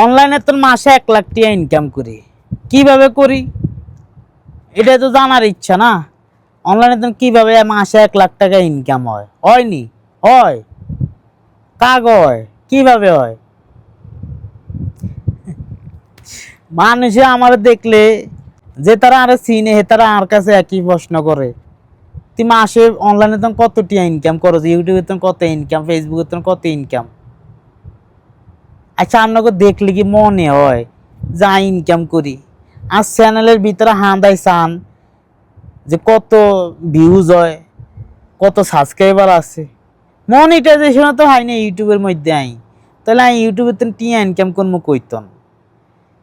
অনলাইনে তো মাসে 1 লাখ টাকা ইনকাম করি। কিভাবে করি এটা তো জানার ইচ্ছা না। অনলাইনে তো কিভাবে মাসে 1 লাখ টাকা ইনকাম হয়? হয়নি? হয়? কাগ হয়? কিভাবে হয়? মানুষে আমার দেখলে যে তারা আরে চিনে হে তারা আর কাছে একই প্রশ্ন করে, তুই মাসে অনলাইনে তো কত টাকা ইনকাম করো, ইউটিউবে তো কত ইনকাম, ফেসবুকে তো কত ইনকাম। আচ্ছা আপনাকে দেখলে কি মনে হয় যা ইনকাম করি? আর চ্যানেলের ভিতরে হাঁদাই চান যে কত ভিউজ হয়, কত সাবস্ক্রাইবার আছে, মনিটাইজেশন তো হয় না ইউটিউবের মধ্যে। আই তাহলে আমি ইউটিউবে তো টিয়া ইনকাম করবো কইতন,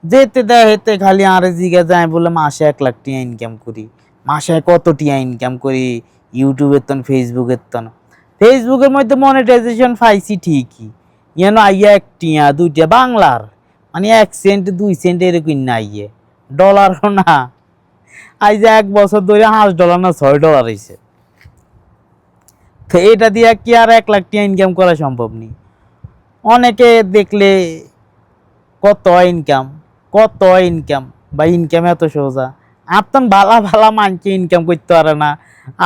যেতে দেয় হেতে খালি আরে জিগা যায় বলে মাসে 1 লাখ টিয়া ইনকাম করি। মাসে কত টিয়া ইনকাম করি ইউটিউবের তন, ফেসবুকের তন। ফেসবুকের মধ্যে মনিটাইজেশন পাইছি ঠিকই, ইয়ানো আইয়া 1 টিয়া 2 টিয়া বাংলার, মানে 1 সেন্ট 2 সেন্ট এরকম না, আইয়ে ডলারও না। আই যে 1 বছর ধরে $5 না $6 হয়েছে। তো এটা দিয়ে কি আর 1 লাখ টিয়া ইনকাম করা সম্ভব নেই? অনেকে দেখলে কত ইনকাম, কত ইনকাম, বা ইনকাম এত সোজা। আপনার ভালা ভালা মানকে ইনকাম করতে পারে না,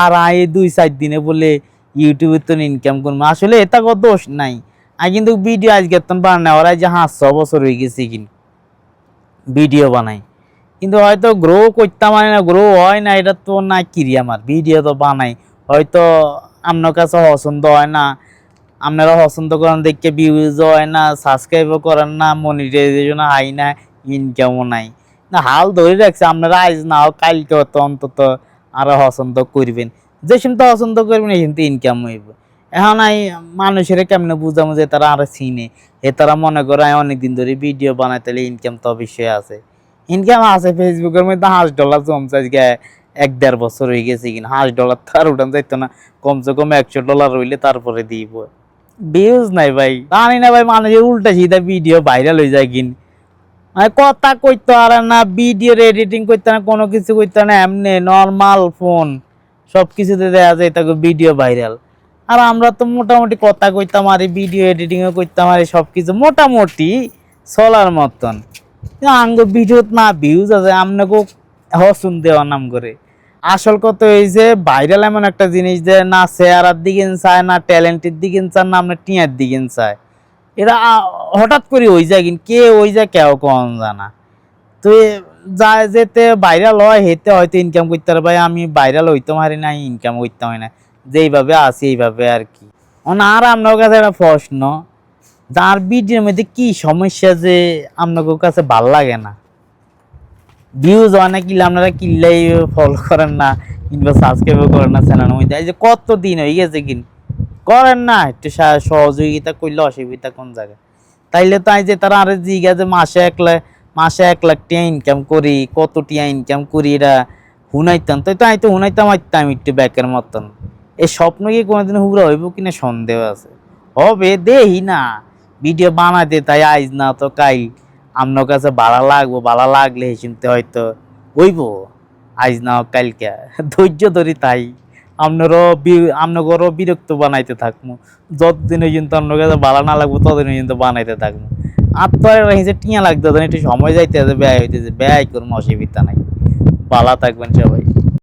আর আই 2-4 দিনে বলে ইউটিউবে তো ইনকাম করবো। আসলে এটা কোনো দোষ নাই। আমি কিন্তু ভিডিও আজকে তো বানাই, ওরা যে 5-6 বছর হয়ে গেছে কিন্তু ভিডিও বানাই, কিন্তু হয়তো গ্রো করতাম না, গ্রো হয় না, এটা তো না কিরি। আমার ভিডিও তো বানাই, হয়তো আপনার কাছে পছন্দ হয় না, আপনারা পছন্দ করেন দেখে ভিউজ হয় না, সাবস্ক্রাইবও করেন না, মনিটাইজেশন হাই না, ইনকামও নাই। না হাল ধরে রাখছে আপনারা, আজ না হোক কালকে তো অন্তত আরো পছন্দ করবেন। যে তো পছন্দ করবেন এই কিন্তু ইনকাম হইব। এখন আই মানুষের কেমনে বুঝাবো যে তারা আরো চিনে, এ তারা মনে করে অনেকদিন ধরে ভিডিও বানাই, তাহলে ইনকাম তো অবশ্যই আছে। ইনকাম আছে ফেসবুকের মধ্যে $5 জমছে আজকে 1-1.5 বছর হয়ে গেছে কিনা। $5 তো আর উঠান যাইতো না, কমসে কম $100 হইলে তারপরে দিব। ভিউজ নাই ভাই, জানি না ভাই, মানুষের উল্টা সিধা ভিডিও ভাইরাল হয়ে যায় কিন, মানে কথা কইতে পারে না, ভিডিওর এডিটিং করতে না, কোনো কিছু করতে না, এমনি নর্মাল ফোন সব কিছুতে দেওয়া যায় তাকে ভিডিও ভাইরাল। আর আমরা তো মোটামুটি কথা কইতাম আর ভিডিও এডিটিংও করতাম আর সব কিছু মোটামুটি চলার মতন। আঙ্গ ভিডিওত না ভিউজ আছে, আপনাকেও হসুন দেওয়া নাম করে। আসল কথা হয়েছে ভাইরাল এমন একটা জিনিস যে না চেহারার দিকে চায়, না ট্যালেন্টের দিকে চায়, না আপনার টিয়ার দিকে চায়। এরা হঠাৎ করে হয়ে যায়, কিন্তু কে হয়ে যায় কেউ কম জানা। তো যায় যেতে ভাইরাল হয় হেতে হয়তো ইনকাম করতে পারে। ভাই আমি ভাইরাল হইতে পারি না, ইনকাম করতে হয় না, যেইভাবে আছি এইভাবে আর কি। আর আপনার কাছে একটা প্রশ্ন, যার ভিডিওর মধ্যে কি সমস্যা যে আপনার কাছে ভাল লাগে না? ভিউজ হয় না কিনলে আপনারা কিনলেই ফলো করেন না, কিংবা সাবস্ক্রাইবও করেন না চ্যানেলের মধ্যে। এই যে কত দিন হয়ে গেছে কিন করেন না, একটু সহযোগিতা করলে অসুবিধা কোন জায়গায়? তাইলে তো যে তারা আরে জিগা যে মাসে 1 লাখ টাকা ইনকাম করি, কত টাকা ইনকাম করি, এরা হুনাইতাম তো তাই তো হুনাইতাম আইতাম একটু ব্যাকের মতন। এই স্বপ্ন কি কোনোদিন হুরা হইব কিনা সন্দেহ আছে। হবে দেহি না, ভিডিও বানাতে তাই আইজ না তো কাই আপনার কাছে ভাড়া লাগবো, ভাড়া লাগলে শুনতে হয়তো হইব, আইজ না হোক কালকে ধৈর্য ধরি। তাই আপনারও আপনাদেরও বিরক্ত বানাইতে থাকবো, যতদিনে কিন্তু আপনার কাছে ভাড়া না লাগবো ততদিনে কিন্তু বানাইতে থাকবো। আর তো টিয়া লাগতো একটু সময় যাইতে আছে, ব্যয় হইতেছে, ব্যয় করবো, অসুবিধা নাই। ভালো থাকবেন সবাই।